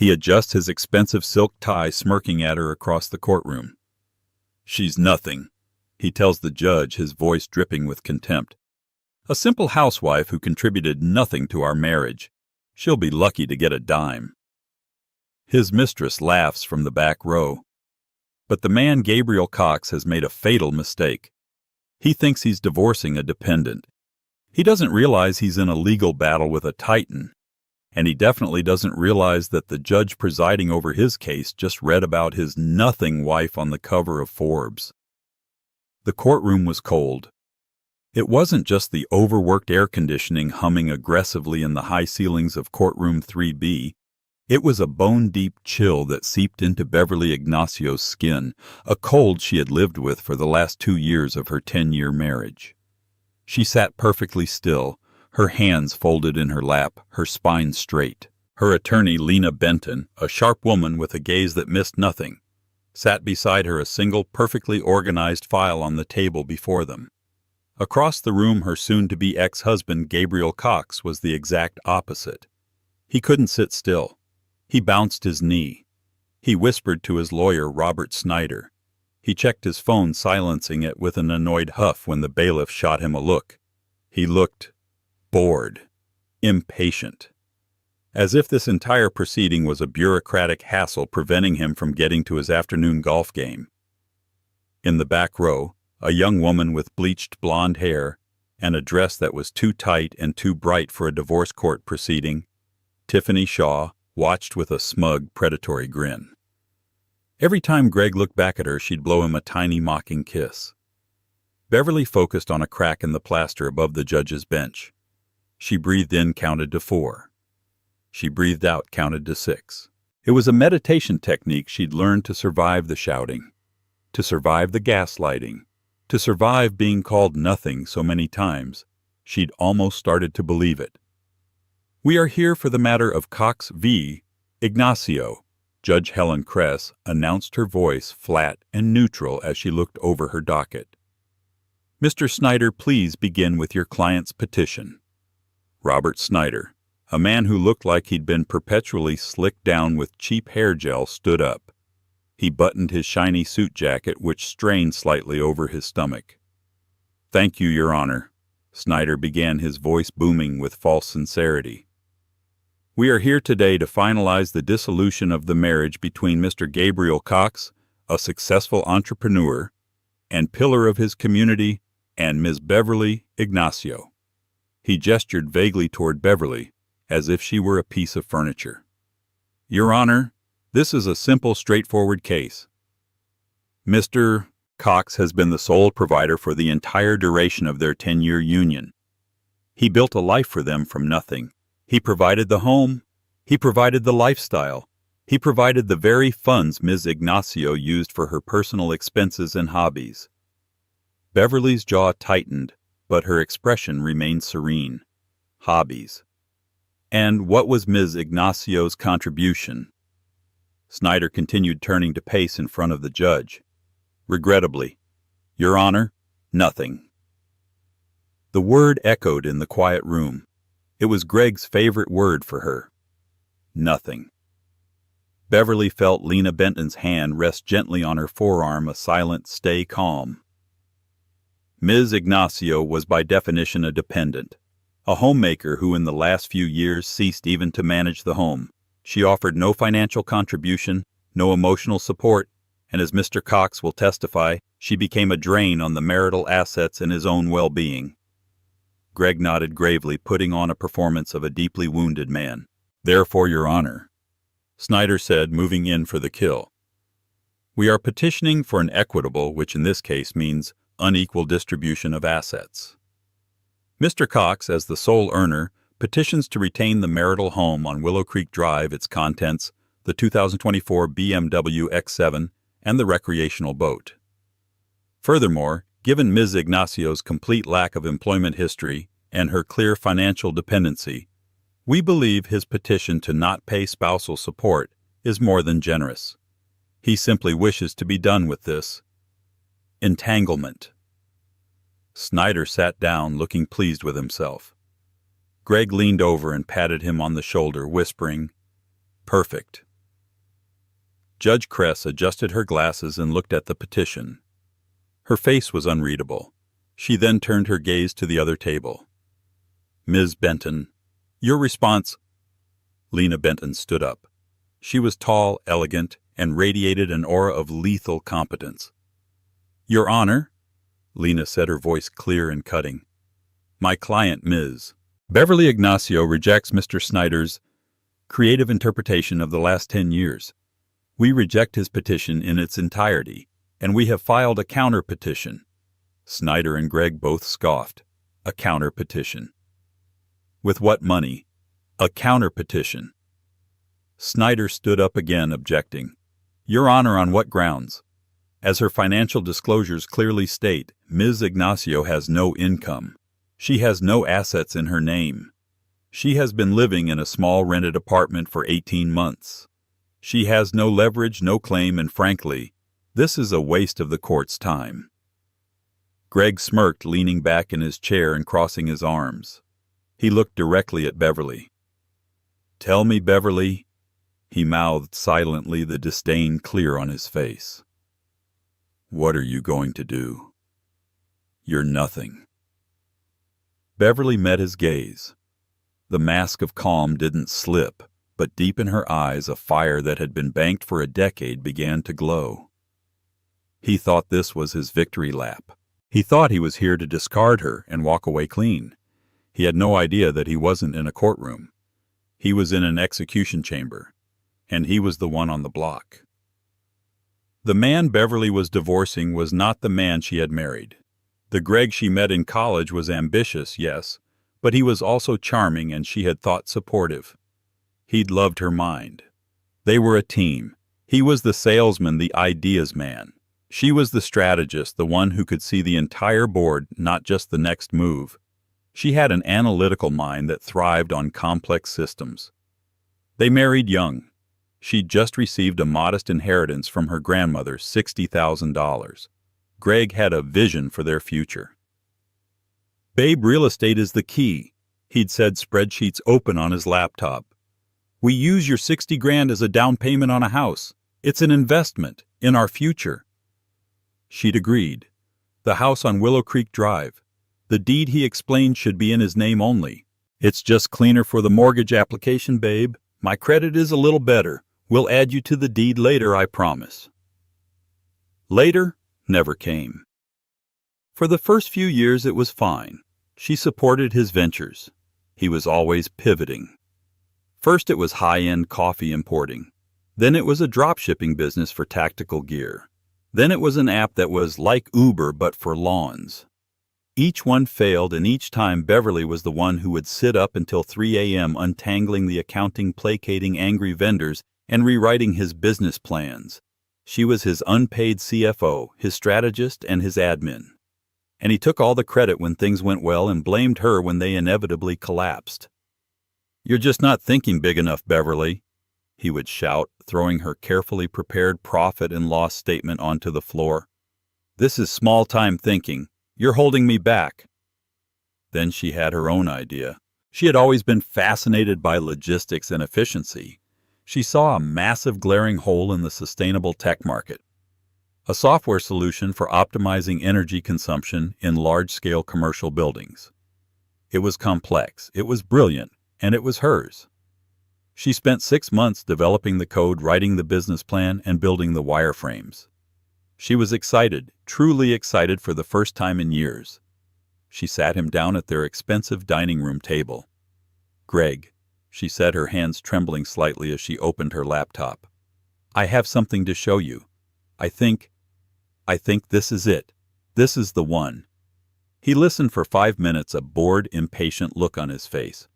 He adjusts his expensive silk tie, smirking at her across the courtroom. "She's nothing," he tells the judge, his voice dripping with contempt. "A simple housewife who contributed nothing to our marriage. She'll be lucky to get a dime." His mistress laughs from the back row. But the man Gabriel Cox has made a fatal mistake. He thinks he's divorcing a dependent. He doesn't realize he's in a legal battle with a titan. And he definitely doesn't realize that the judge presiding over his case just read about his nothing wife on the cover of Forbes. The courtroom was cold. It wasn't just the overworked air conditioning humming aggressively in the high ceilings of courtroom 3B. It was a bone-deep chill that seeped into Beverly Ignacio's skin, a cold she had lived with for the last 2 years of her 10-year marriage. She sat perfectly still, her hands folded in her lap, her spine straight. Her attorney, Lena Benton, a sharp woman with a gaze that missed nothing, sat beside her, a single perfectly organized file on the table before them. Across the room, her soon-to-be ex-husband, Gabriel Cox, was the exact opposite. He couldn't sit still. He bounced his knee. He whispered to his lawyer, Robert Snyder. He checked his phone, silencing it with an annoyed huff when the bailiff shot him a look. He looked bored, impatient, as if this entire proceeding was a bureaucratic hassle preventing him from getting to his afternoon golf game. In the back row, a young woman with bleached blonde hair and a dress that was too tight and too bright for a divorce court proceeding, Tiffany Shaw, watched with a smug, predatory grin. Every time Greg looked back at her, she'd blow him a tiny, mocking kiss. Beverly focused on a crack in the plaster above the judge's bench. She breathed in, counted to 4. She breathed out, counted to 6. It was a meditation technique she'd learned to survive the shouting, to survive the gaslighting, to survive being called nothing so many times, she'd almost started to believe it. "We are here for the matter of Cox v. Ignacio," Judge Helen Kress announced, her voice flat and neutral as she looked over her docket. "Mr. Snyder, please begin with your client's petition." Robert Snyder, a man who looked like he'd been perpetually slicked down with cheap hair gel, stood up. He buttoned his shiny suit jacket, which strained slightly over his stomach. "Thank you, Your Honor," Snyder began, his voice booming with false sincerity. "We are here today to finalize the dissolution of the marriage between Mr. Gabriel Cox, a successful entrepreneur and pillar of his community, and Ms. Beverly Ignacio." He gestured vaguely toward Beverly, as if she were a piece of furniture. "Your Honor, this is a simple, straightforward case. Mr. Cox has been the sole provider for the entire duration of their 10-year union. He built a life for them from nothing. He provided the home. He provided the lifestyle. He provided the very funds Ms. Ignacio used for her personal expenses and hobbies." Beverly's jaw tightened, but her expression remained serene. Hobbies. And what was Ms. Ignacio's contribution? Snyder continued, turning to pace in front of the judge. "Regrettably, Your Honor, nothing." The word echoed in the quiet room. It was Greg's favorite word for her. Nothing. Beverly felt Lena Benton's hand rest gently on her forearm, a silent "stay calm." Ms. Ignacio was by definition a dependent, a homemaker who in the last few years ceased even to manage the home. She offered no financial contribution, no emotional support, and as Mr. Cox will testify, she became a drain on the marital assets and his own well-being. Greg nodded gravely, putting on a performance of a deeply wounded man. "Therefore, Your Honor," Snyder said, moving in for the kill, "we are petitioning for an equitable, which in this case means unequal distribution of assets. Mr. Cox, as the sole earner, petitions to retain the marital home on Willow Creek Drive, its contents, the 2024 BMW X7, and the recreational boat. Furthermore, given Ms. Ignacio's complete lack of employment history and her clear financial dependency, we believe his petition to not pay spousal support is more than generous. He simply wishes to be done with this entanglement." Snyder sat down, looking pleased with himself. Greg leaned over and patted him on the shoulder, whispering, "Perfect. Judge Kress adjusted her glasses and looked at the petition. Her face was unreadable. She then turned her gaze to the other table. Ms. Benton, your response. Lena Benton stood up. She was tall, elegant, and radiated an aura of lethal competence. Your Honor, Lena said, her voice clear and cutting. My client, Ms. Beverly Ignacio, rejects Mr. Snyder's creative interpretation of the last 10 years. We reject his petition in its entirety, and we have filed a counter-petition. Snyder and Gregg both scoffed. A counter-petition. With what money? A counter-petition. Snyder stood up again, objecting. Your Honor, on what grounds? As her financial disclosures clearly state, Ms. Ignacio has no income. She has no assets in her name. She has been living in a small rented apartment for 18 months. She has no leverage, no claim, and frankly, this is a waste of the court's time. Gregg smirked, leaning back in his chair and crossing his arms. He looked directly at Beverly. Tell me, Beverly, he mouthed silently, the disdain clear on his face. What are you going to do? You're nothing. Beverly met his gaze. The mask of calm didn't slip, but deep in her eyes a fire that had been banked for a decade began to glow. He thought this was his victory lap. He thought he was here to discard her and walk away clean. He had no idea that he wasn't in a courtroom. He was in an execution chamber, and he was the one on the block. The man Beverly was divorcing was not the man she had married. The Gregg she met in college was ambitious, yes, but he was also charming, and she had thought supportive. He'd loved her mind. They were a team. He was the salesman, the ideas man. She was the strategist, the one who could see the entire board, not just the next move. She had an analytical mind that thrived on complex systems. They married young. She'd just received a modest inheritance from her grandmother, $60,000. Gregg had a vision for their future. Babe, real estate is the key, he'd said, spreadsheets open on his laptop. We use your 60 grand as a down payment on a house. It's an investment in our future. She'd agreed. The house on Willow Creek Drive. The deed, he explained, should be in his name only. It's just cleaner for the mortgage application, babe. My credit is a little better. We'll add you to the deed later, I promise. Later never came. For the first few years it was fine. She supported his ventures. He was always pivoting. First it was high-end coffee importing. Then it was a drop-shipping business for tactical gear. Then it was an app that was like Uber but for lawns. Each one failed, and each time Beverly was the one who would sit up until 3 a.m. untangling the accounting, placating angry vendors, and rewriting his business plans. She was his unpaid CFO, his strategist, and his admin. And he took all the credit when things went well and blamed her when they inevitably collapsed. You're just not thinking big enough, Beverly, he would shout, throwing her carefully prepared profit and loss statement onto the floor. This is small-time thinking. You're holding me back. Then she had her own idea. She had always been fascinated by logistics and efficiency. She saw a massive glaring hole in the sustainable tech market. A software solution for optimizing energy consumption in large-scale commercial buildings. It was complex, it was brilliant, and it was hers. She spent 6 months developing the code, writing the business plan, and building the wireframes. She was excited, truly excited, for the first time in years. She sat him down at their expensive dining room table. Gregg, she said, her hands trembling slightly as she opened her laptop. I have something to show you. I think this is it. This is the one. He listened for 5 minutes, a bored, impatient look on his face.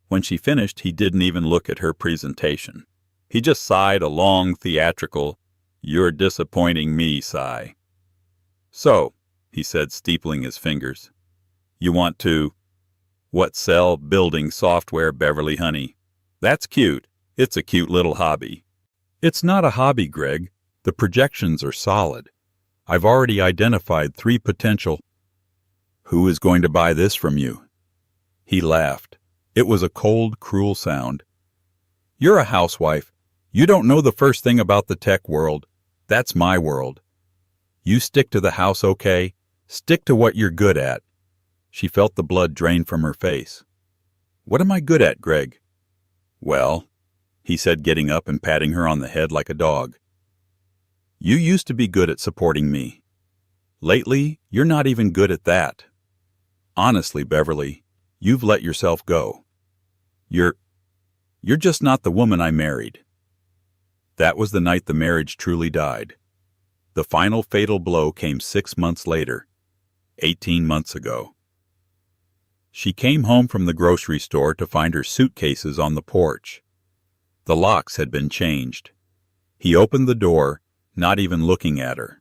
When she finished, he didn't even look at her presentation. He just sighed a long, theatrical, "You're disappointing me" sigh. So, he said, steepling his fingers, you want to, what, sell building software, Beverly, honey? That's cute. It's a cute little hobby. It's not a hobby, Gregg. The projections are solid. I've already identified 3 potential. Who is going to buy this from you? He laughed. It was a cold, cruel sound. You're a housewife. You don't know the first thing about the tech world. That's my world. You stick to the house, okay? Stick to what you're good at." She felt the blood drain from her face. "What am I good at, Greg?" "Well," he said, getting up and patting her on the head like a dog. "You used to be good at supporting me. Lately, you're not even good at that. Honestly, Beverly, you've let yourself go. You're just not the woman I married." That was the night the marriage truly died. The final fatal blow came 6 months later, 18 months ago. She came home from the grocery store to find her suitcases on the porch. The locks had been changed. He opened the door, not even looking at her.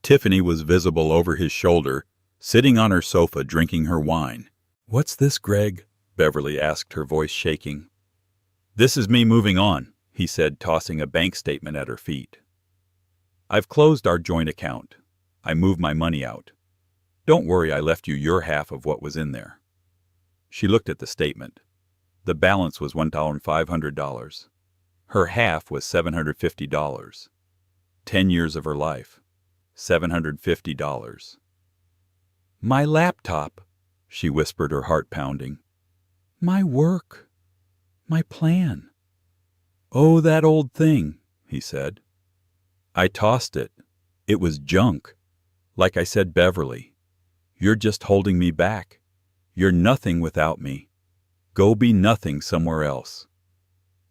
Tiffany was visible over his shoulder, sitting on her sofa drinking her wine. "What's this, Greg?" Beverly asked, her voice shaking. "This is me moving on," he said, tossing a bank statement at her feet. "I've closed our joint account. I moved my money out. Don't worry, I left you your half of what was in there." She looked at the statement. The balance was $1,500. Her half was $750. 10 years of her life. $750. "My laptop," she whispered, her heart pounding. "My work. My plan." "Oh, that old thing," he said. "I tossed it. It was junk. Like I said, Beverly, you're just holding me back. You're nothing without me. Go be nothing somewhere else."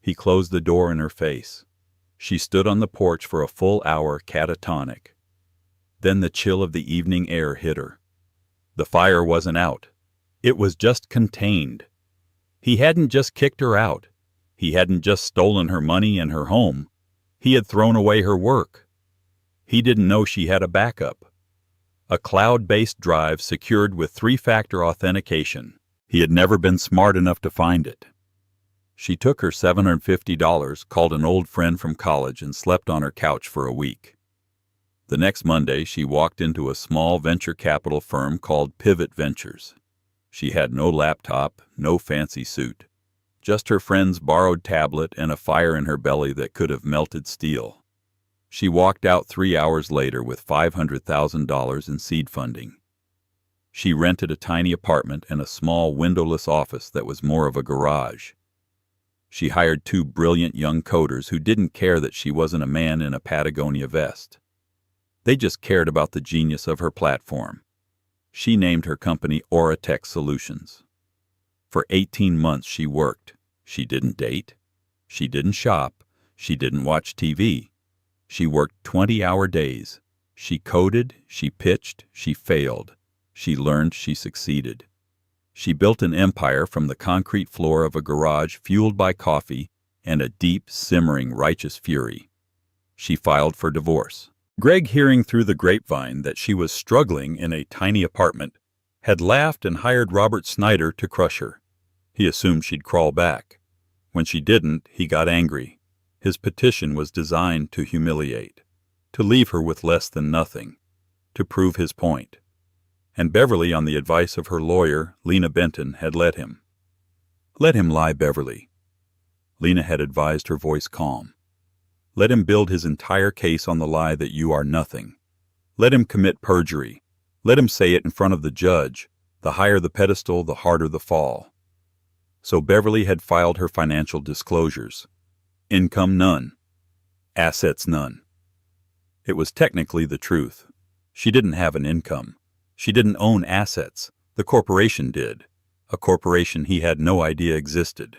He closed the door in her face. She stood on the porch for a full hour, catatonic. Then the chill of the evening air hit her. The fire wasn't out. It was just contained. He hadn't just kicked her out. He hadn't just stolen her money and her home. He had thrown away her work. He didn't know she had a backup. A cloud-based drive secured with 3-factor authentication. He had never been smart enough to find it. She took her $750, called an old friend from college, and slept on her couch for a week. The next Monday, she walked into a small venture capital firm called Pivot Ventures. She had no laptop, no fancy suit, just her friend's borrowed tablet and a fire in her belly that could have melted steel. She walked out 3 hours later with $500,000 in seed funding. She rented a tiny apartment and a small windowless office that was more of a garage. She hired 2 brilliant young coders who didn't care that she wasn't a man in a Patagonia vest. They just cared about the genius of her platform. She named her company Aura Tech Solutions. For 18 months she worked. She didn't date. She didn't shop. She didn't watch TV. She worked 20-hour days. She coded, she pitched, she failed. She learned, she succeeded. She built an empire from the concrete floor of a garage fueled by coffee and a deep, simmering, righteous fury. She filed for divorce. Greg, hearing through the grapevine that she was struggling in a tiny apartment, had laughed and hired Robert Snyder to crush her. He assumed she'd crawl back. When she didn't, he got angry. His petition was designed to humiliate, to leave her with less than nothing, to prove his point. And Beverly, on the advice of her lawyer, Lena Benton, had let him. "Let him lie, Beverly." Lena had advised, her voice calm. "Let him build his entire case on the lie that you are nothing. Let him commit perjury. Let him say it in front of the judge. The higher the pedestal, the harder the fall." So Beverly had filed her financial disclosures. Income none. Assets none. It was technically the truth. She didn't have an income. She didn't own assets. The corporation did. A corporation he had no idea existed.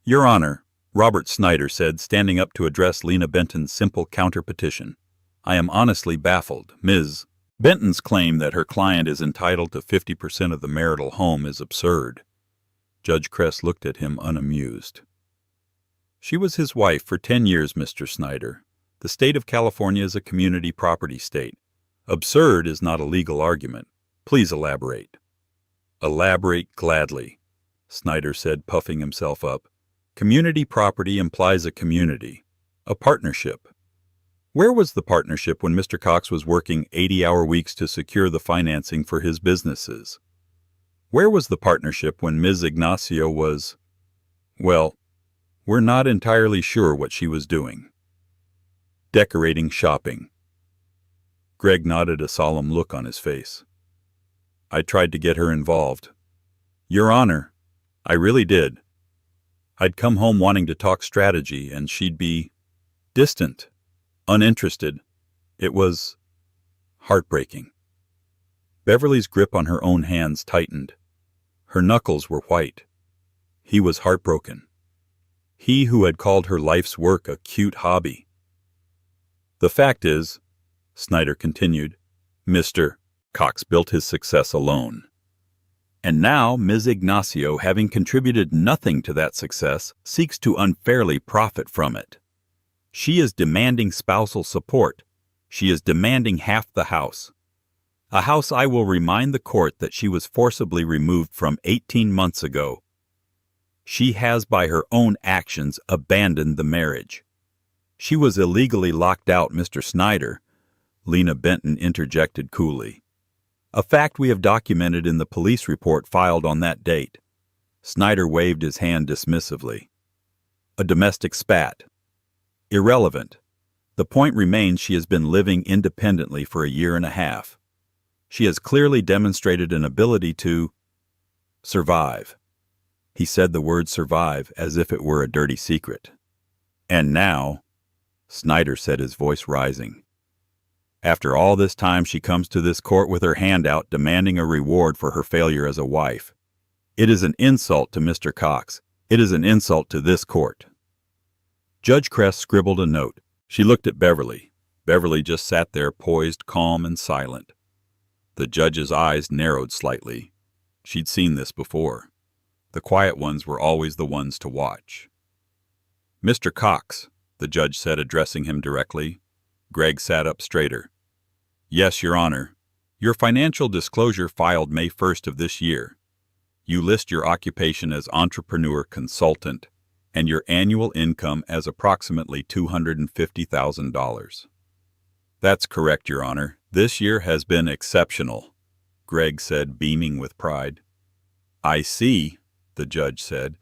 "Your Honor," Robert Snyder said, standing up to address Lena Benton's simple counter-petition, "I am honestly baffled. Ms. Benton's claim that her client is entitled to 50% of the marital home is absurd." Judge Kress looked at him unamused. "She was his wife for 10 years, Mr. Snyder. The state of California is a community property state. Absurd is not a legal argument. Please elaborate." "Elaborate gladly," Snyder said, puffing himself up. "Community property implies a community, a partnership. Where was the partnership when Mr. Cox was working 80-hour weeks to secure the financing for his businesses? Where was the partnership when Ms. Ignacio was, well, We're not entirely sure what she was doing. Decorating shopping. Greg nodded, a solemn look on his face. I tried to get her involved. Your Honor, I really did. I'd come home wanting to talk strategy, and she'd be distant, uninterested. It was heartbreaking. Beverly's grip on her own hands tightened. Her knuckles were white. He was heartbroken. He who had called her life's work a cute hobby. The fact is, Snyder continued, Mr. Cox built his success alone. And now Ms. Ignacio, having contributed nothing to that success, seeks to unfairly profit from it. She is demanding spousal support. She is demanding half the house. A house I will remind the court that she was forcibly removed from 18 months ago. She has, by her own actions, abandoned the marriage. She was illegally locked out, Mr. Snyder, Lena Benton interjected coolly. A fact we have documented in the police report filed on that date. Snyder waved his hand dismissively. A domestic spat. Irrelevant. The point remains she has been living independently for a year and a half. She has clearly demonstrated an ability to survive. He said the word survive as if it were a dirty secret. And now, Snyder said, his voice rising, after all this time she comes to this court with her hand out demanding a reward for her failure as a wife. It is an insult to Mr. Cox. It is an insult to this court. Judge Kress scribbled a note. She looked at Beverly. Beverly just sat there poised, calm, and silent. The judge's eyes narrowed slightly. She'd seen this before. The quiet ones were always the ones to watch. Mr. Cox, the judge said, addressing him directly. Greg sat up straighter. Yes, Your Honor. Your financial disclosure filed May 1st of this year. You list your occupation as entrepreneur consultant and your annual income as approximately $250,000. That's correct, Your Honor. This year has been exceptional, Greg said, beaming with pride. I see, the judge said.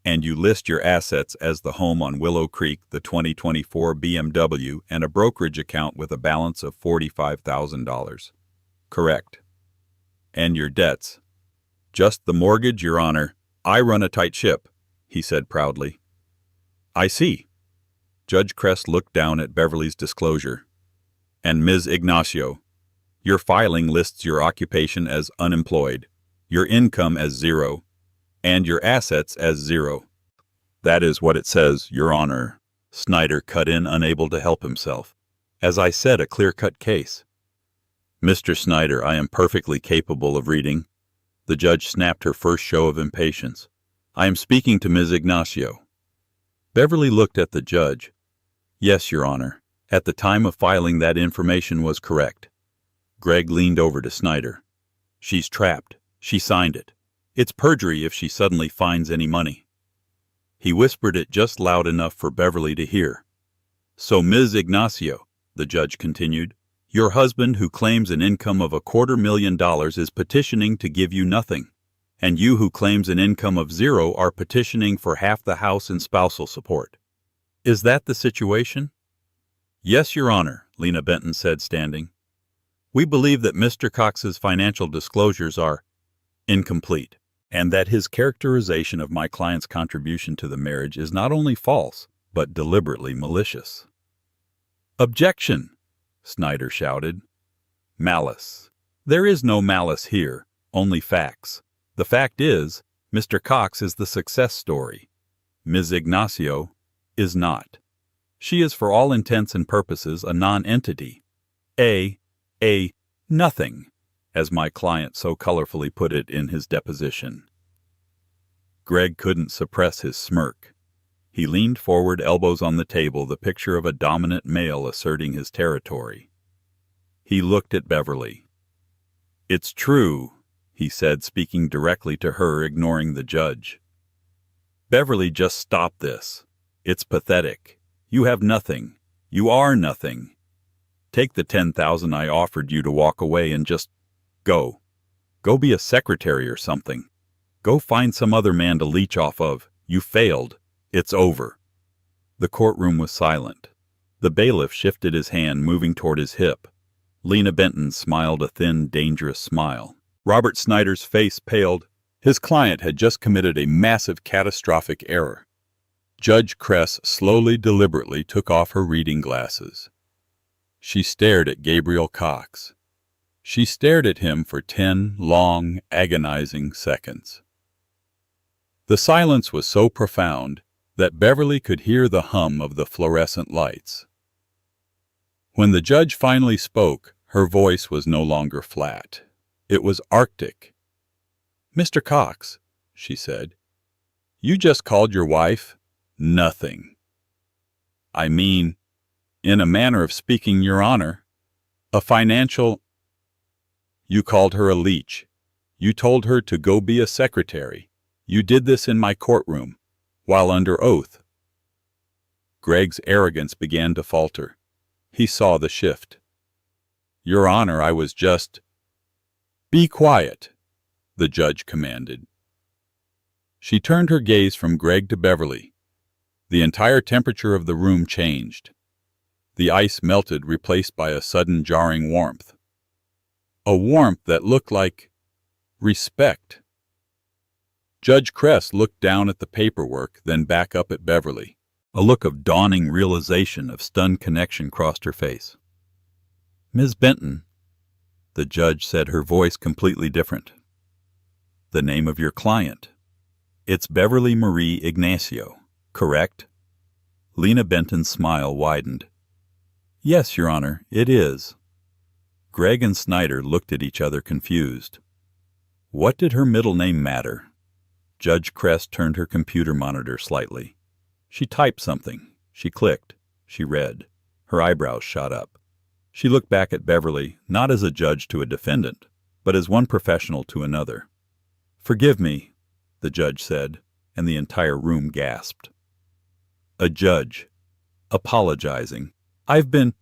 And you list your assets as the home on Willow Creek, the 2024 BMW, and a brokerage account with a balance of $45,000. Correct. And your debts? Just the mortgage, Your Honor. I run a tight ship, he said proudly. I see. Judge Kress looked down at Beverly's disclosure. And Ms. Ignacio, your filing lists your occupation as unemployed, your income as zero, and your assets as zero. That is what it says, Your Honor. Snyder cut in, unable to help himself. As I said, a clear-cut case. Mr. Snyder, I am perfectly capable of reading. The judge snapped her first show of impatience. I am speaking to Ms. Ignacio. Beverly looked at the judge. Yes, Your Honor. At the time of filing, that information was correct. Greg leaned over to Snyder. She's trapped. She signed it. It's perjury if she suddenly finds any money. He whispered it just loud enough for Beverly to hear. So, Ms. Ignacio, the judge continued, your husband, who claims an income of $250,000, is petitioning to give you nothing, and you, who claims an income of zero, are petitioning for half the house in spousal support. Is that the situation? Yes, Your Honor, Lena Benton said, standing. We believe that Mr. Cox's financial disclosures are incomplete, and that his characterization of my client's contribution to the marriage is not only false, but deliberately malicious. Objection! Snyder shouted. Malice. There is no malice here, only facts. The fact is, Mr. Cox is the success story. Ms. Ignacio is not. She is for all intents and purposes a non-entity. A nothing, as my client so colorfully put it in his deposition. Greg couldn't suppress his smirk. He leaned forward, elbows on the table, the picture of a dominant male asserting his territory. He looked at Beverly. It's true, he said, speaking directly to her, ignoring the judge. Beverly, just stop this. It's pathetic. You have nothing. You are nothing. Take the $10,000 I offered you to walk away and just go. Go be a secretary or something. Go find some other man to leech off of. You failed. It's over. The courtroom was silent. The bailiff shifted his hand, moving toward his hip. Lena Benton smiled a thin, dangerous smile. Robert Snyder's face paled. His client had just committed a massive, catastrophic error. Judge Kress slowly, deliberately took off her reading glasses. She stared at Gabriel Cox. She stared at him for 10 long, agonizing seconds. The silence was so profound that Beverly could hear the hum of the fluorescent lights. When the judge finally spoke, her voice was no longer flat. It was arctic. "Mr. Cox," she said, "you just called your wife nothing. I mean, in a manner of speaking, Your Honor, a financial... You called her a leech. You told her to go be a secretary. You did this in my courtroom, while under oath." Greg's arrogance began to falter. He saw the shift. "Your Honor, I was just..." "Be quiet," the judge commanded. She turned her gaze from Greg to Beverly. The entire temperature of the room changed. The ice melted, replaced by a sudden jarring warmth. A warmth that looked like respect. Judge Kress looked down at the paperwork, then back up at Beverly. A look of dawning realization, of stunned connection crossed her face. "Ms. Benton," the judge said, her voice completely different. "The name of your client. It's Beverly Marie Ignacio, correct?" Lena Benton's smile widened. "Yes, Your Honor, it is." Greg and Snyder looked at each other, confused. What did her middle name matter? Judge Kress turned her computer monitor slightly. She typed something. She clicked. She read. Her eyebrows shot up. She looked back at Beverly, not as a judge to a defendant, but as one professional to another. "Forgive me," the judge said, and the entire room gasped. A judge. Apologizing. "I've been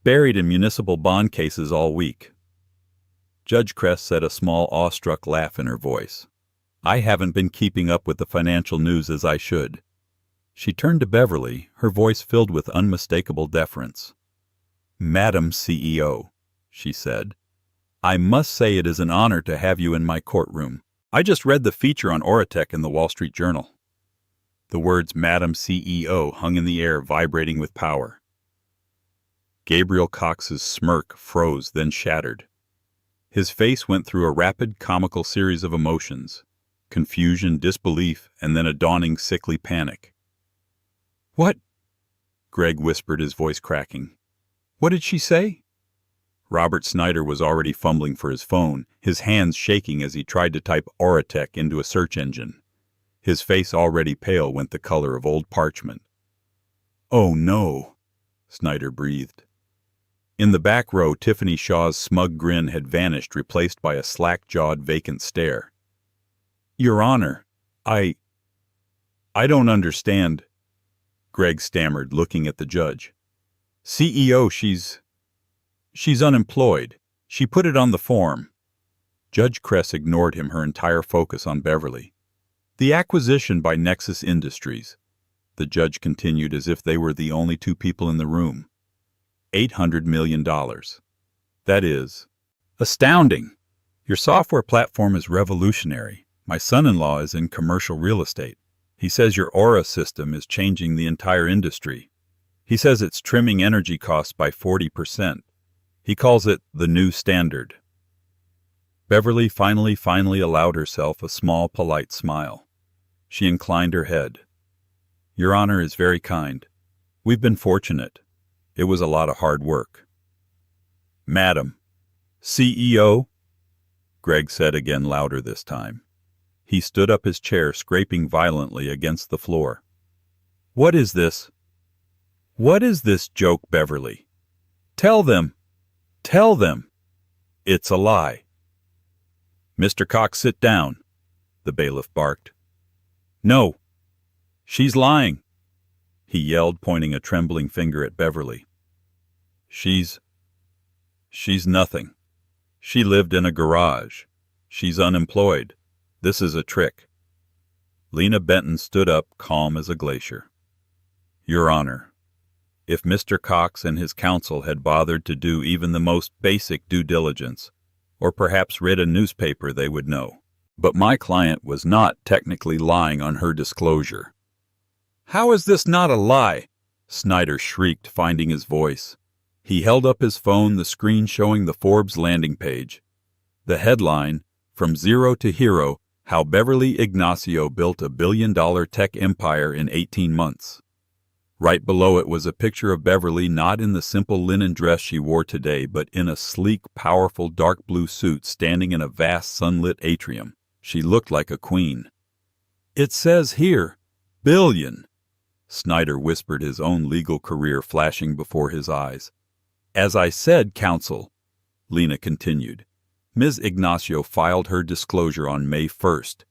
buried in municipal bond cases all week." Judge Kress said, a small, awestruck laugh in her voice. "I haven't been keeping up with the financial news as I should." She turned to Beverly, her voice filled with unmistakable deference. "Madam CEO," she said, "I must say it is an honor to have you in my courtroom. I just read the feature on Oratech in the Wall Street Journal." The words Madam CEO hung in the air, vibrating with power. Gabriel Cox's smirk froze, then shattered. His face went through a rapid, comical series of emotions: confusion, disbelief, and then a dawning, sickly panic. "What?" Greg whispered, his voice cracking. "What did she say?" Robert Snyder was already fumbling for his phone, his hands shaking as he tried to type Oratech into a search engine. His face, already pale, went the color of old parchment. "Oh no," Snyder breathed. In the back row, Tiffany Shaw's smug grin had vanished, replaced by a slack-jawed, vacant stare. "Your Honor, I don't understand," Greg stammered, looking at the judge. "CEO, she's unemployed. She put it on the form." Judge Kress ignored him, her entire focus on Beverly. "The acquisition by Nexus Industries," the judge continued, as if they were the only two people in the room. $800 million. That is astounding. Your software platform is revolutionary. My son-in-law is in commercial real estate. He says your Aura system is changing the entire industry. He says it's trimming energy costs by 40%. He calls it the new standard. Beverly finally allowed herself a small, polite smile. She inclined her head. "Your Honor is very kind. We've been fortunate. It was a lot of hard work." "Madam CEO," Greg said again, louder this time. He stood up, his chair scraping violently against the floor. "What is this? What is this joke, Beverly? Tell them! Tell them! It's a lie." "Mr. Cox, sit down," the bailiff barked. "No. She's lying," he yelled, pointing a trembling finger at Beverly. She's nothing. She lived in a garage. She's unemployed. This is a trick." Lena Benton stood up, calm as a glacier. Your Honor, if Mr. Cox and his counsel had bothered to do even the most basic due diligence, or perhaps read a newspaper, they would know. But my client was not technically lying on her disclosure. How is this not a lie? Snyder shrieked, finding his voice. He held up his phone, the screen showing the Forbes landing page. The headline, From Zero to Hero, How Beverly Ignacio Built a billion-dollar Tech Empire in 18 Months. Right below it was a picture of Beverly, not in the simple linen dress she wore today, but in a sleek, powerful dark blue suit standing in a vast sunlit atrium. She looked like a queen. It says here, billion. Snyder whispered, his own legal career flashing before his eyes. As I said, counsel, Lena continued, Ms. Ignacio filed her disclosure on May 1st.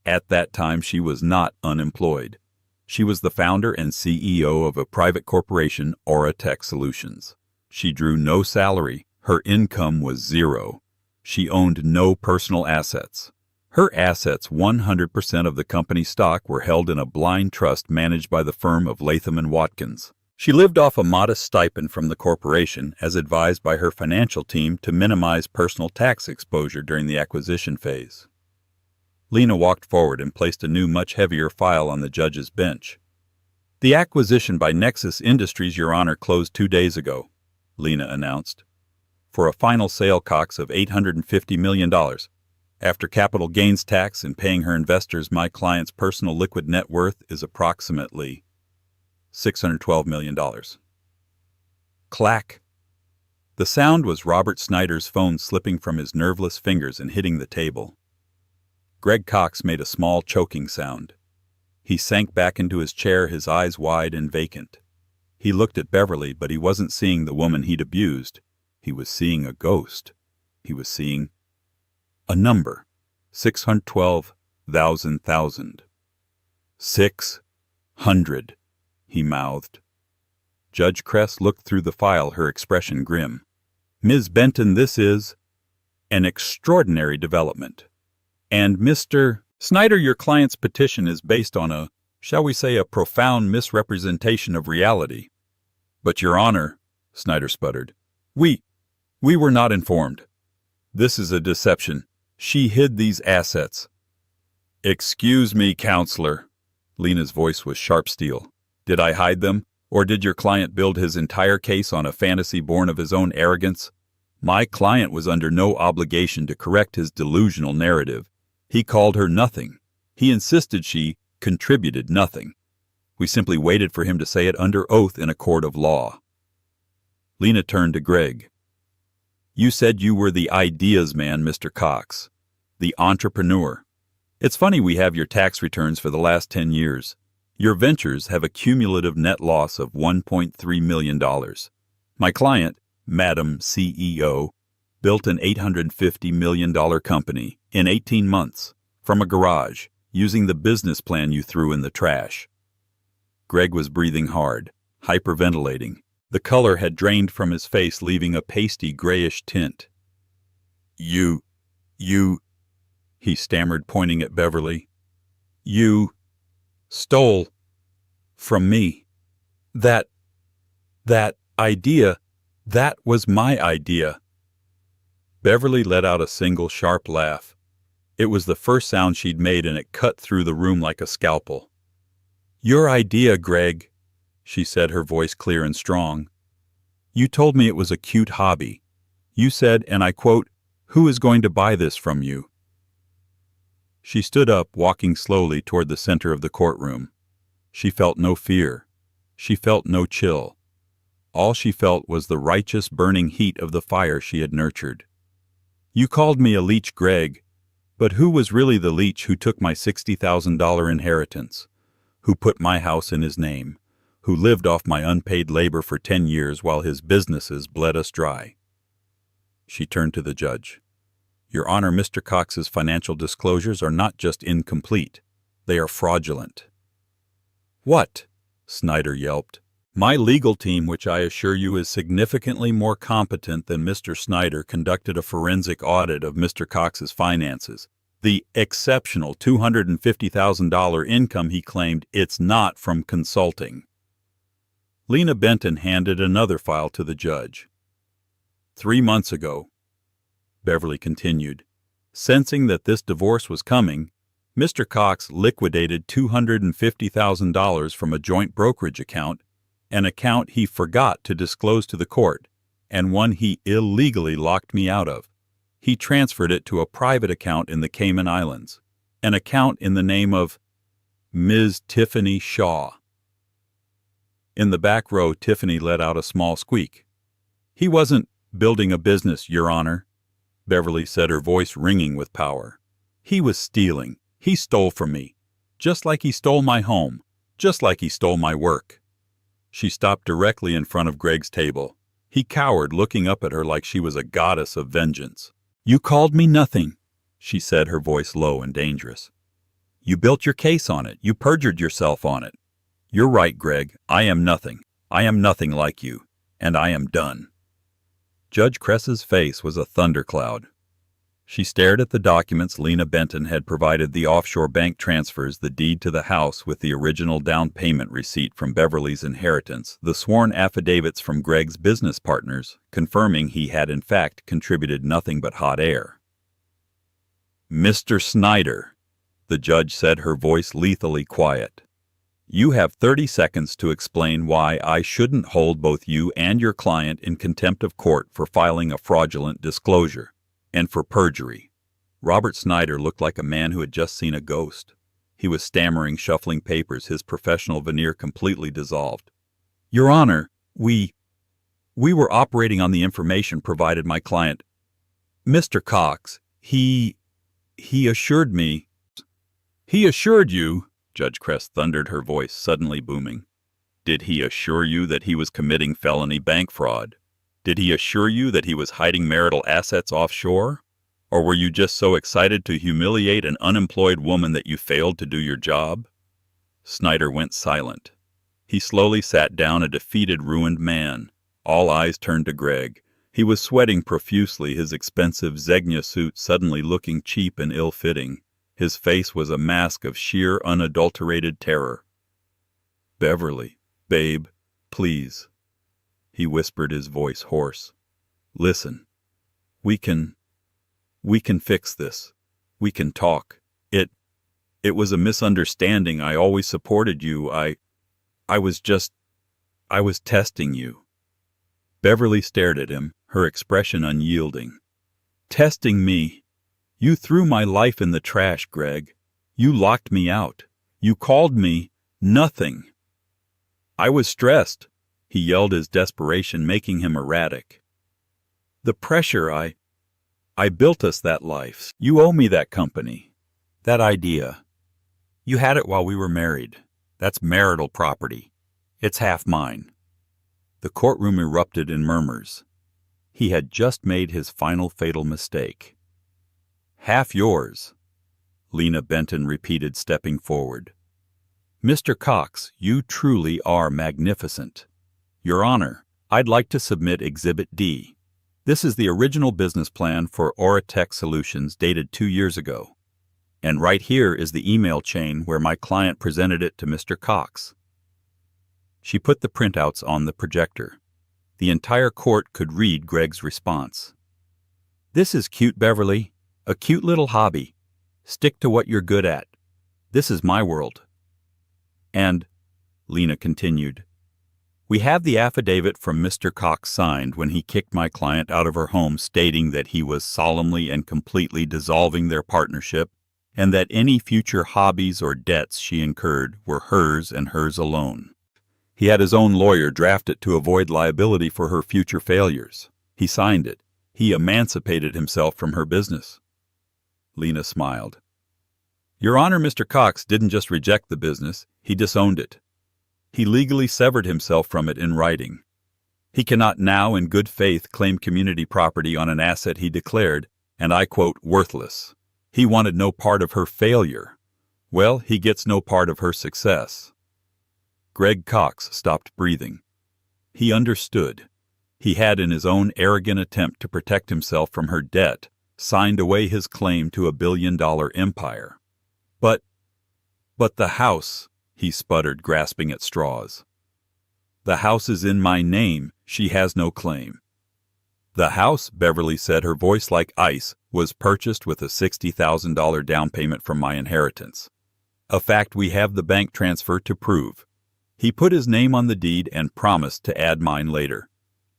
At that time, she was not unemployed. She was the founder and CEO of a private corporation, Aura Tech Solutions. She drew no salary. Her income was zero. She owned no personal assets. Her assets, 100% of the company stock, were held in a blind trust managed by the firm of Latham & Watkins. She lived off a modest stipend from the corporation, as advised by her financial team to minimize personal tax exposure during the acquisition phase. Lena walked forward and placed a new, much heavier file on the judge's bench. The acquisition by Nexus Industries, Your Honor, closed 2 days ago, Lena announced, for a final sale Cox of $850 million. After capital gains tax and paying her investors, my client's personal liquid net worth is approximately $612 million. Clack. The sound was Robert Snyder's phone slipping from his nerveless fingers and hitting the table. Greg Cox made a small choking sound. He sank back into his chair, his eyes wide and vacant. He looked at Beverly, but he wasn't seeing the woman he'd abused. He was seeing a ghost. He was seeing a number. 612,000. 600, he mouthed. Judge Kress looked through the file, her expression grim. Ms. Benton, this is an extraordinary development. And Mr. Snyder, your client's petition is based on a, shall we say, a profound misrepresentation of reality. But, Your Honor, Snyder sputtered, we were not informed. This is a deception. She hid these assets. Excuse me, counselor. Lena's voice was sharp steel. Did I hide them, or did your client build his entire case on a fantasy born of his own arrogance? My client was under no obligation to correct his delusional narrative. He called her nothing. He insisted she contributed nothing. We simply waited for him to say it under oath in a court of law. Lena turned to Greg. You said you were the ideas man, Mr. Cox. The entrepreneur. It's funny we have your tax returns for the last 10 years. Your ventures have a cumulative net loss of $1.3 million. My client, Madam CEO, built an $850 million company in 18 months from a garage using the business plan you threw in the trash. Greg was breathing hard, hyperventilating. The color had drained from his face, leaving a pasty grayish tint. You, he stammered, pointing at Beverly. You stole from me. That idea, that was my idea. Beverly let out a single sharp laugh. It was the first sound she'd made, and it cut through the room like a scalpel. Your idea, Greg, she said, her voice clear and strong. You told me it was a cute hobby. You said, and I quote, "Who is going to buy this from you?" She stood up, walking slowly toward the center of the courtroom. She felt no fear. She felt no chill. All she felt was the righteous burning heat of the fire she had nurtured. You called me a leech, Greg, but who was really the leech who took my $60,000 inheritance? Who put my house in his name? Who lived off my unpaid labor for 10 years while his businesses bled us dry? She turned to the judge. Your Honor, Mr. Cox's financial disclosures are not just incomplete. They are fraudulent. What? Snyder yelped. My legal team, which I assure you is significantly more competent than Mr. Snyder, conducted a forensic audit of Mr. Cox's finances, The exceptional $250,000 income he claimed, it's not from consulting. Lena Benton handed another file to the judge. 3 months ago, Beverly continued, sensing that this divorce was coming, Mr. Cox liquidated $250,000 from a joint brokerage account, an account he forgot to disclose to the court, and one he illegally locked me out of. He transferred it to a private account in the Cayman Islands, an account in the name of Ms. Tiffany Shaw. In the back row, Tiffany let out a small squeak. He wasn't building a business, Your Honor, Beverly said, her voice ringing with power. He was stealing. He stole from me, just like he stole my home, just like he stole my work. She stopped directly in front of Greg's table. He cowered, looking up at her like she was a goddess of vengeance. You called me nothing, she said, her voice low and dangerous. You built your case on it. You perjured yourself on it. You're right, Greg. I am nothing. I am nothing like you, and I am done. Judge Kress's face was a thundercloud. She stared at the documents Lena Benton had provided, the offshore bank transfers, the deed to the house with the original down payment receipt from Beverly's inheritance, the sworn affidavits from Greg's business partners, confirming he had in fact contributed nothing but hot air. Mr. Snyder, the judge said, her voice lethally quiet. You have 30 seconds to explain why I shouldn't hold both you and your client in contempt of court for filing a fraudulent disclosure. And for perjury. Robert Snyder looked like a man who had just seen a ghost. He was stammering, shuffling papers, his professional veneer completely dissolved. Your Honor, we were operating on the information provided my client. Mr. Cox, he assured me. He assured you, Judge Kress thundered, her voice suddenly booming. Did he assure you that he was committing felony bank fraud? Did he assure you that he was hiding marital assets offshore? Or were you just so excited to humiliate an unemployed woman that you failed to do your job? Snyder went silent. He slowly sat down, a defeated, ruined man. All eyes turned to Greg. He was sweating profusely, his expensive Zegna suit suddenly looking cheap and ill-fitting. His face was a mask of sheer, unadulterated terror. Beverly, babe, please. He whispered, his voice hoarse. Listen, we can fix this. We can talk. It was a misunderstanding. I always supported you. I was testing you. Beverly stared at him, her expression unyielding. Testing me? You threw my life in the trash, Greg. You locked me out. You called me nothing. I was stressed. He yelled, his desperation making him erratic. The pressure, I built us that life. You owe me that company. That idea. You had it while we were married. That's marital property. It's half mine. The courtroom erupted in murmurs. He had just made his final fatal mistake. Half yours, Lena Benton repeated, stepping forward. Mr. Cox, you truly are magnificent. Your Honor, I'd like to submit Exhibit D. This is the original business plan for Auratech Solutions dated 2 years ago. And right here is the email chain where my client presented it to Mr. Cox. She put the printouts on the projector. The entire court could read Greg's response. This is cute, Beverly. A cute little hobby. Stick to what you're good at. This is my world. And, Lena continued, we have the affidavit from Mr. Cox signed when he kicked my client out of her home, stating that he was solemnly and completely dissolving their partnership and that any future hobbies or debts she incurred were hers and hers alone. He had his own lawyer draft it to avoid liability for her future failures. He signed it. He emancipated himself from her business. Lena smiled. Your Honor, Mr. Cox didn't just reject the business, he disowned it. He legally severed himself from it in writing. He cannot now in good faith claim community property on an asset he declared, and I quote, worthless. He wanted no part of her failure. Well, he gets no part of her success. Greg Cox stopped breathing. He understood. He had, in his own arrogant attempt to protect himself from her debt, signed away his claim to a billion-dollar empire. But the house, he sputtered, grasping at straws. The house is in my name. She has no claim. The house, Beverly said, her voice like ice, was purchased with a $60,000 down payment from my inheritance. A fact we have the bank transfer to prove. He put his name on the deed and promised to add mine later.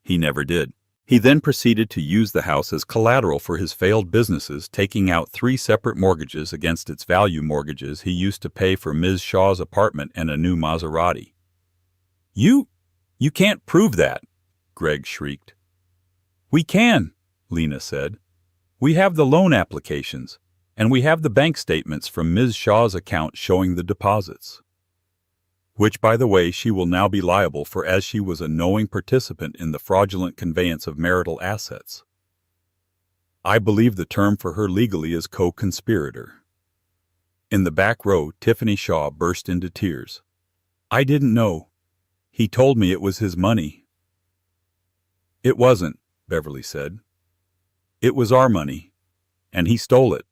He never did. He then proceeded to use the house as collateral for his failed businesses, taking out 3 separate mortgages against its value mortgages he used to pay for Ms. Shaw's apartment and a new Maserati. You can't prove that, Greg shrieked. We can, Lena said. We have the loan applications, and we have the bank statements from Ms. Shaw's account showing the deposits. Which, by the way, she will now be liable for, as she was a knowing participant in the fraudulent conveyance of marital assets. I believe the term for her legally is co-conspirator. In the back row, Tiffany Shaw burst into tears. I didn't know. He told me it was his money. It wasn't, Beverly said. It was our money, and he stole it.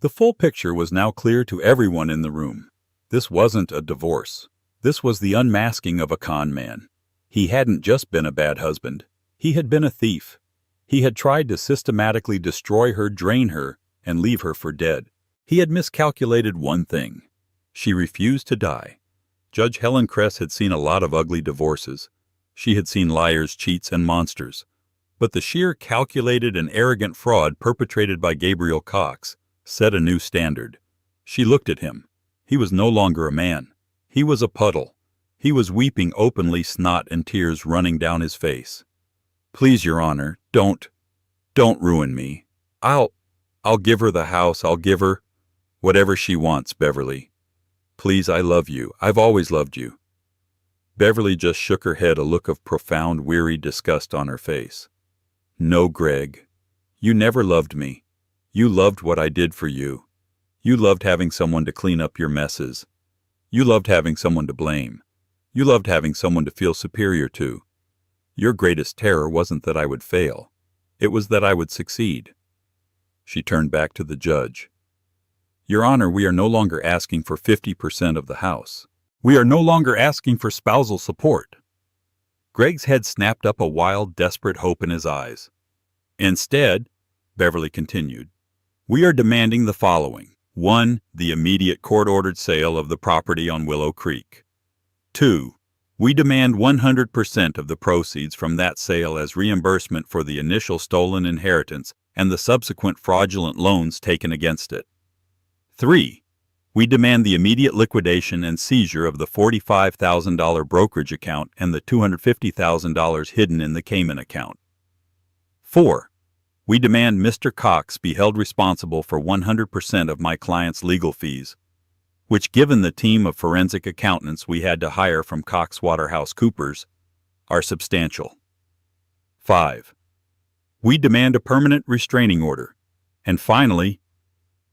The full picture was now clear to everyone in the room. This wasn't a divorce. This was the unmasking of a con man. He hadn't just been a bad husband. He had been a thief. He had tried to systematically destroy her, drain her, and leave her for dead. He had miscalculated one thing. She refused to die. Judge Helen Kress had seen a lot of ugly divorces. She had seen liars, cheats, and monsters. But the sheer calculated and arrogant fraud perpetrated by Gabriel Cox set a new standard. She looked at him. He was no longer a man. He was a puddle. He was weeping openly, snot and tears running down his face. Please, Your Honor, don't ruin me. I'll give her the house. I'll give her whatever she wants, Beverly. Please, I love you. I've always loved you. Beverly just shook her head, a look of profound, weary disgust on her face. No, Greg. You never loved me. You loved what I did for you. You loved having someone to clean up your messes. You loved having someone to blame. You loved having someone to feel superior to. Your greatest terror wasn't that I would fail. It was that I would succeed. She turned back to the judge. Your Honor, we are no longer asking for 50% of the house. We are no longer asking for spousal support. Greg's head snapped up, a wild, desperate hope in his eyes. Instead, Beverly continued, we are demanding the following. 1. The immediate court-ordered sale of the property on Willow Creek. 2. We demand 100% of the proceeds from that sale as reimbursement for the initial stolen inheritance and the subsequent fraudulent loans taken against it. 3. We demand the immediate liquidation and seizure of the $45,000 brokerage account and the $250,000 hidden in the Cayman account. 4. We demand Mr. Cox be held responsible for 100% of my client's legal fees, which, given the team of forensic accountants we had to hire from Cox Waterhouse Coopers, are substantial. 5. We demand a permanent restraining order. And finally,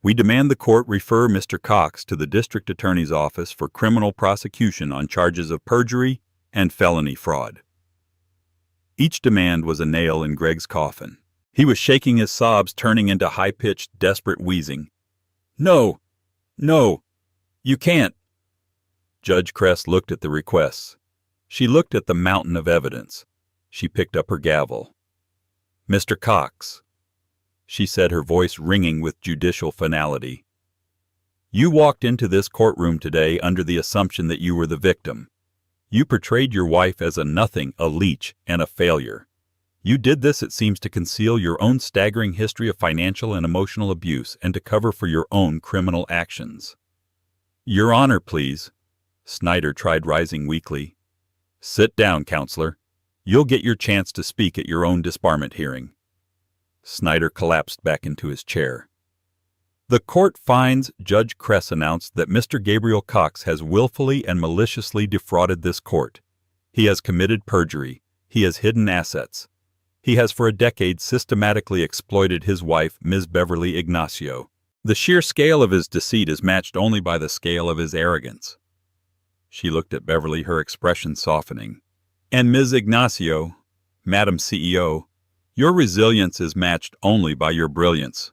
we demand the court refer Mr. Cox to the district attorney's office for criminal prosecution on charges of perjury and felony fraud. Each demand was a nail in Greg's coffin. He was shaking, his sobs turning into high-pitched, desperate wheezing. No, you can't. Judge Kress looked at the requests. She looked at the mountain of evidence. She picked up her gavel. Mr. Cox, she said, her voice ringing with judicial finality. You walked into this courtroom today under the assumption that you were the victim. You portrayed your wife as a nothing, a leech, and a failure. You did this, it seems, to conceal your own staggering history of financial and emotional abuse and to cover for your own criminal actions. Your Honor, please. Snyder tried, rising weakly. Sit down, counselor. You'll get your chance to speak at your own disbarment hearing. Snyder collapsed back into his chair. The court finds, Judge Kress announced, that Mr. Gabriel Cox has willfully and maliciously defrauded this court. He has committed perjury. He has hidden assets. He has for a decade systematically exploited his wife, Ms. Beverly Ignacio. The sheer scale of his deceit is matched only by the scale of his arrogance. She looked at Beverly, her expression softening. And Ms. Ignacio, Madam CEO, Your resilience is matched only by your brilliance.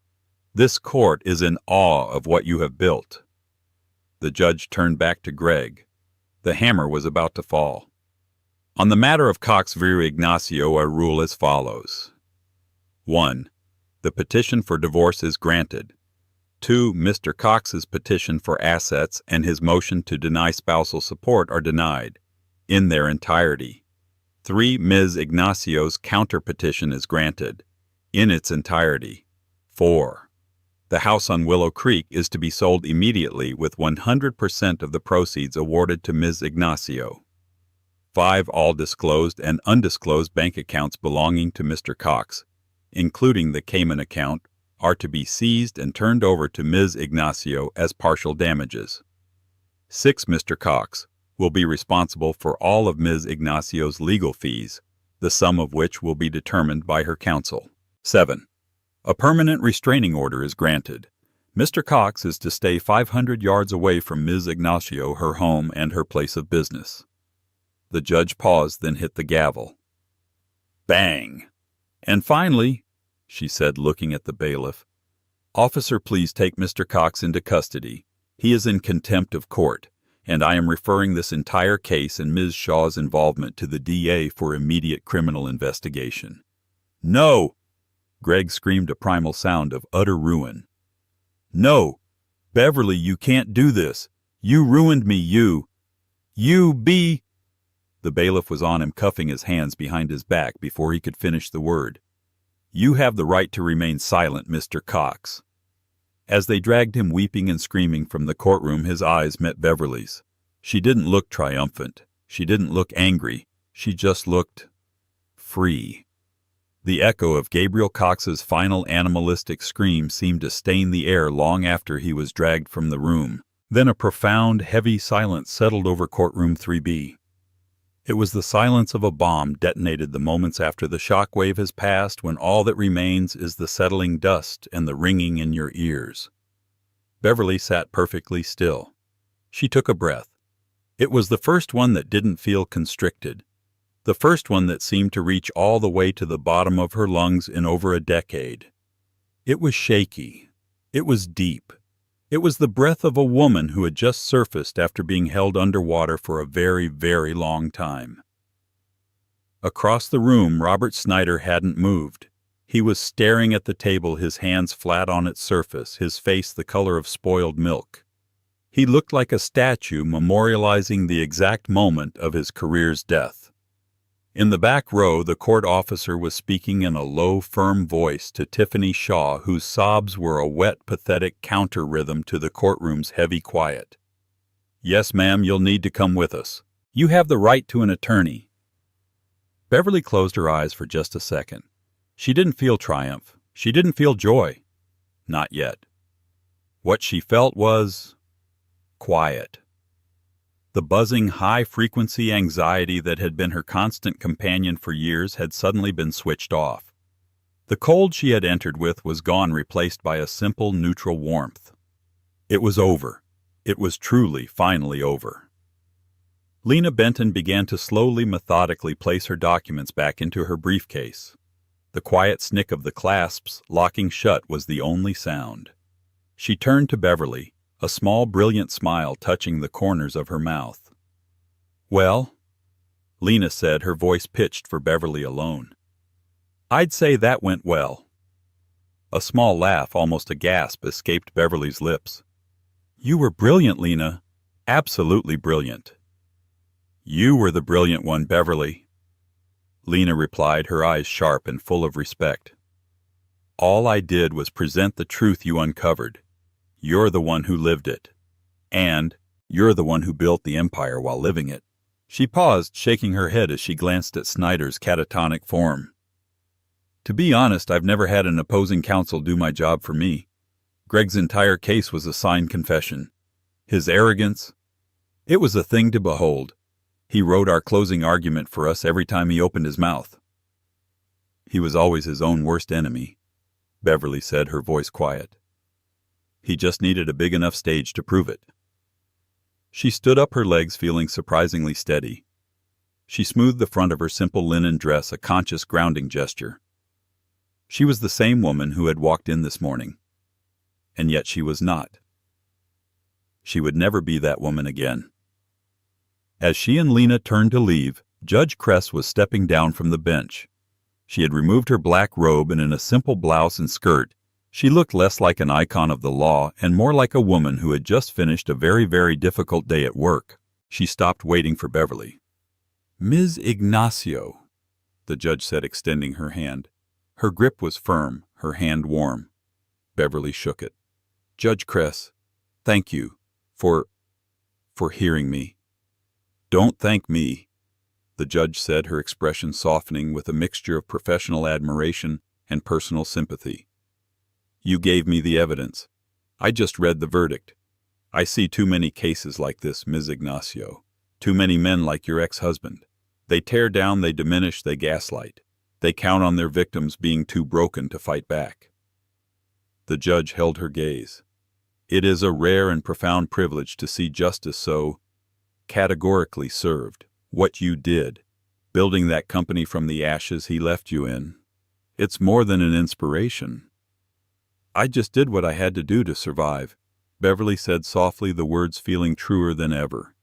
This court is in awe of what you have built." The judge turned back to Greg. The hammer was about to fall. On the matter of Cox v. Ignacio, I rule as follows. 1. The petition for divorce is granted. 2. Mr. Cox's petition for assets and his motion to deny spousal support are denied, in their entirety. 3. Ms. Ignacio's counter-petition is granted, in its entirety. 4. The house on Willow Creek is to be sold immediately with 100% of the proceeds awarded to Ms. Ignacio. 5. All disclosed and undisclosed bank accounts belonging to Mr. Cox, including the Cayman account, are to be seized and turned over to Ms. Ignacio as partial damages. 6. Mr. Cox will be responsible for all of Ms. Ignacio's legal fees, the sum of which will be determined by her counsel. 7. A permanent restraining order is granted. Mr. Cox is to stay 500 yards away from Ms. Ignacio, her home, and her place of business. The judge paused, then hit the gavel. Bang! "And finally," she said, looking at the bailiff, "Officer, please take Mr. Cox into custody. He is in contempt of court, and I am referring this entire case and Ms. Shaw's involvement to the DA for immediate criminal investigation." "No!" Greg screamed a primal sound of utter ruin. "No! Beverly, you can't do this. You ruined me, you be—" The bailiff was on him, cuffing his hands behind his back before he could finish the word. "You have the right to remain silent, Mr. Cox." As they dragged him weeping and screaming from the courtroom, his eyes met Beverly's. She didn't look triumphant. She didn't look angry. She just looked free. The echo of Gabriel Cox's final animalistic scream seemed to stain the air long after he was dragged from the room. Then a profound, heavy silence settled over courtroom 3B. It was the silence of a bomb detonated the moments after the shock wave has passed, when all that remains is the settling dust and the ringing in your ears. Beverly sat perfectly still. She took a breath. It was the first one that didn't feel constricted. The first one that seemed to reach all the way to the bottom of her lungs in over a decade. It was shaky. It was deep. It was the breath of a woman who had just surfaced after being held underwater for a very, very long time. Across the room, Robert Snyder hadn't moved. He was staring at the table, his hands flat on its surface, his face the color of spoiled milk. He looked like a statue memorializing the exact moment of his career's death. In the back row, the court officer was speaking in a low, firm voice to Tiffany Shaw, whose sobs were a wet, pathetic counter-rhythm to the courtroom's heavy quiet. "Yes, ma'am, you'll need to come with us. You have the right to an attorney." Beverly closed her eyes for just a second. She didn't feel triumph. She didn't feel joy. Not yet. What she felt was quiet. The buzzing, high-frequency anxiety that had been her constant companion for years had suddenly been switched off. The cold she had entered with was gone, replaced by a simple, neutral warmth. It was over. It was truly, finally over. Lena Benton began to slowly, methodically place her documents back into her briefcase. The quiet snick of the clasps locking shut was the only sound. She turned to Beverly, a small, brilliant smile touching the corners of her mouth. "Well," Lena said, her voice pitched for Beverly alone. "I'd say that went well." A small laugh, almost a gasp, escaped Beverly's lips. "You were brilliant, Lena. Absolutely brilliant." "You were the brilliant one, Beverly," Lena replied, her eyes sharp and full of respect. "All I did was present the truth you uncovered. You're the one who lived it. And you're the one who built the empire while living it." She paused, shaking her head as she glanced at Snyder's catatonic form. "To be honest, I've never had an opposing counsel do my job for me. Greg's entire case was a signed confession. His arrogance, it was a thing to behold. He wrote our closing argument for us every time he opened his mouth." "He was always his own worst enemy," Beverly said, her voice quiet. "He just needed a big enough stage to prove it." She stood up, her legs feeling surprisingly steady. She smoothed the front of her simple linen dress, a conscious grounding gesture. She was the same woman who had walked in this morning. And yet she was not. She would never be that woman again. As she and Lena turned to leave, Judge Kress was stepping down from the bench. She had removed her black robe, and in a simple blouse and skirt, she looked less like an icon of the law and more like a woman who had just finished a very, very difficult day at work. She stopped waiting for Beverly. "Ms. Ignacio," the judge said, extending her hand. Her grip was firm, her hand warm. Beverly shook it. "Judge Kress, thank you for hearing me." "Don't thank me," the judge said, her expression softening with a mixture of professional admiration and personal sympathy. "You gave me the evidence. I just read the verdict. I see too many cases like this, Ms. Ignacio. Too many men like your ex-husband. They tear down, they diminish, they gaslight. They count on their victims being too broken to fight back." The judge held her gaze. "It is a rare and profound privilege to see justice so categorically served. What you did, building that company from the ashes he left you in, it's more than an inspiration." "I just did what I had to do to survive," Beverly said softly, the words feeling truer than ever.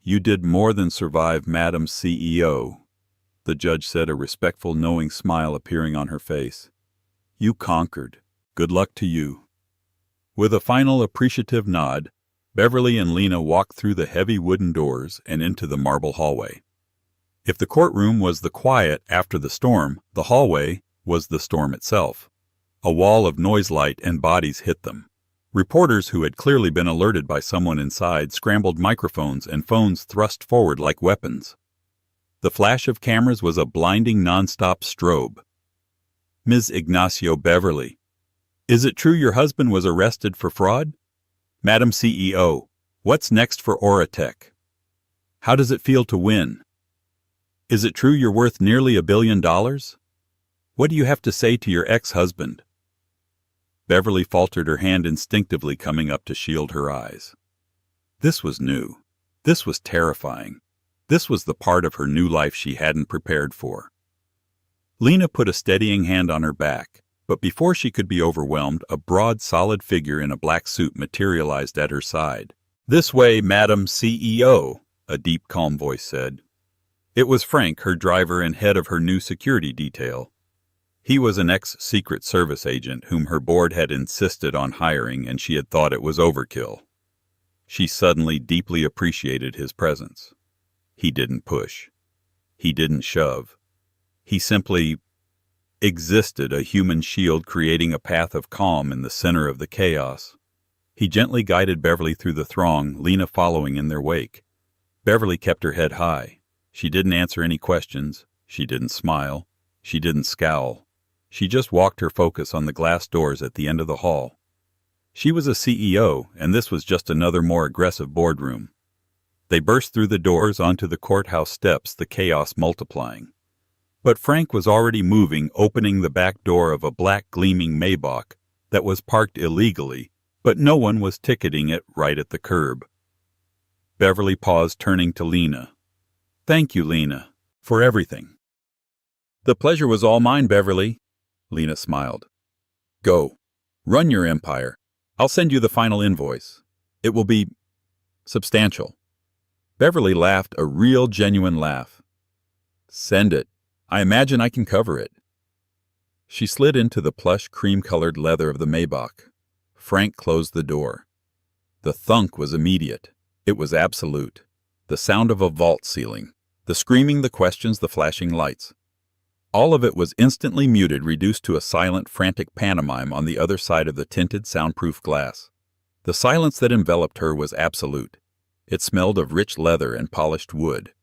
"You did more than survive, Madam CEO," the judge said, a respectful, knowing smile appearing on her face. "You conquered. Good luck to you." With a final appreciative nod, Beverly and Lena walked through the heavy wooden doors and into the marble hallway. If the courtroom was the quiet after the storm, the hallway was the storm itself. A wall of noise light and bodies hit them. Reporters who had clearly been alerted by someone inside scrambled microphones and phones thrust forward like weapons. The flash of cameras was a blinding nonstop strobe. "Ms. Ignacio Beverly, is it true your husband was arrested for fraud? Madam CEO, what's next for Oratech? How does it feel to win? Is it true you're worth nearly $1 billion? What do you have to say to your ex-husband?" Beverly faltered, her hand instinctively coming up to shield her eyes. This was new. This was terrifying. This was the part of her new life she hadn't prepared for. Lena put a steadying hand on her back, but before she could be overwhelmed, a broad, solid figure in a black suit materialized at her side. "This way, Madam CEO," a deep, calm voice said. It was Frank, her driver and head of her new security detail. He was an ex-Secret Service agent whom her board had insisted on hiring, and she had thought it was overkill. She suddenly deeply appreciated his presence. He didn't push. He didn't shove. He simply existed, a human shield creating a path of calm in the center of the chaos. He gently guided Beverly through the throng, Lena following in their wake. Beverly kept her head high. She didn't answer any questions. She didn't smile. She didn't scowl. She just walked her focus on the glass doors at the end of the hall. She was a CEO, and this was just another more aggressive boardroom. They burst through the doors onto the courthouse steps, the chaos multiplying. But Frank was already moving, opening the back door of a black gleaming Maybach that was parked illegally, but no one was ticketing it right at the curb. Beverly paused, turning to Lena. "Thank you, Lena, for everything." "The pleasure was all mine, Beverly," Lena smiled. "Go. Run your empire. I'll send you the final invoice. It will be substantial." Beverly laughed, a real, genuine laugh. "Send it. I imagine I can cover it." She slid into the plush, cream-colored leather of the Maybach. Frank closed the door. The thunk was immediate. It was absolute. The sound of a vault ceiling. The screaming, the questions, the flashing lights. All of it was instantly muted, reduced to a silent, frantic pantomime on the other side of the tinted, soundproof glass. The silence that enveloped her was absolute. It smelled of rich leather and polished wood.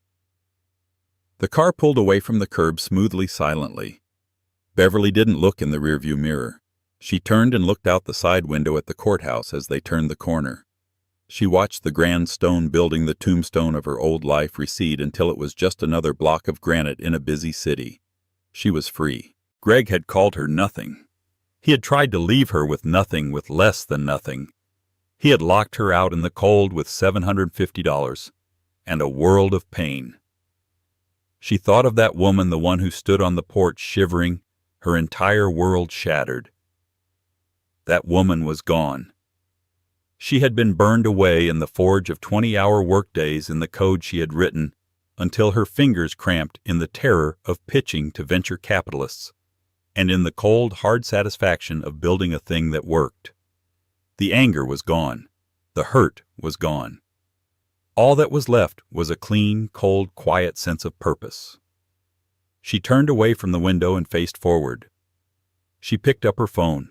The car pulled away from the curb smoothly, silently. Beverly didn't look in the rearview mirror. She turned and looked out the side window at the courthouse as they turned the corner. She watched the grand stone building, the tombstone of her old life, recede until it was just another block of granite in a busy city. She was free. Greg had called her nothing. He had tried to leave her with nothing, with less than nothing. He had locked her out in the cold with $750 and a world of pain. She thought of that woman, the one who stood on the porch shivering, her entire world shattered. That woman was gone. She had been burned away in the forge of 20-hour workdays in the code she had written, until her fingers cramped in the terror of pitching to venture capitalists, and in the cold, hard satisfaction of building a thing that worked. The anger was gone. The hurt was gone. All that was left was a clean, cold, quiet sense of purpose. She turned away from the window and faced forward. She picked up her phone.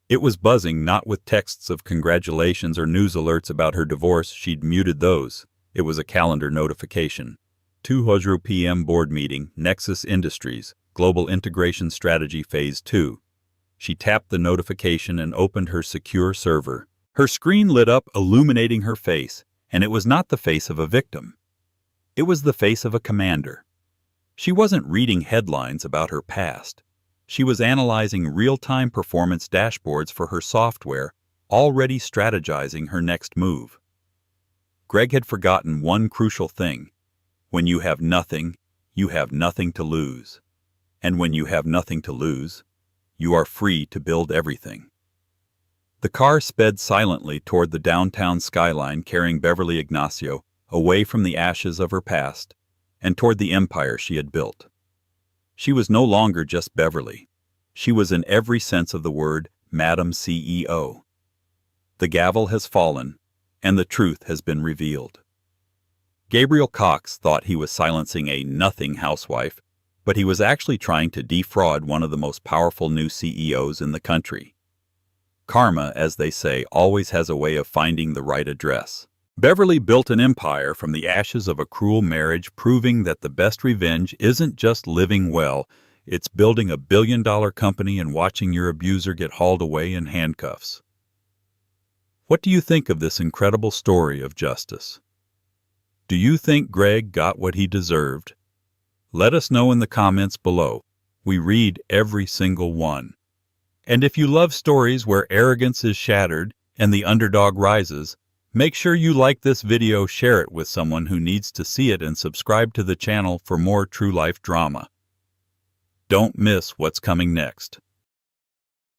It was buzzing, not with texts of congratulations or news alerts about her divorce. She'd muted those. It was a calendar notification. 2:00 p.m. board meeting, Nexus Industries, Global Integration Strategy Phase 2. She tapped the notification and opened her secure server. Her screen lit up, illuminating her face, and it was not the face of a victim. It was the face of a commander. She wasn't reading headlines about her past. She was analyzing real-time performance dashboards for her software, already strategizing her next move. Greg had forgotten one crucial thing. When you have nothing, you have nothing to lose. And when you have nothing to lose, you are free to build everything. The car sped silently toward the downtown skyline, carrying Beverly Ignacio away from the ashes of her past and toward the empire she had built. She was no longer just Beverly. She was in every sense of the word, Madam CEO. The gavel has fallen, and the truth has been revealed. Gabriel Cox thought he was silencing a nothing housewife, but he was actually trying to defraud one of the most powerful new CEOs in the country. Karma, as they say, always has a way of finding the right address. Beverly built an empire from the ashes of a cruel marriage, proving that the best revenge isn't just living well, it's building a billion-dollar company and watching your abuser get hauled away in handcuffs. What do you think of this incredible story of justice? Do you think Greg got what he deserved? Let us know in the comments below. We read every single one. And if you love stories where arrogance is shattered and the underdog rises, make sure you like this video, share it with someone who needs to see it, and subscribe to the channel for more true life drama. Don't miss what's coming next.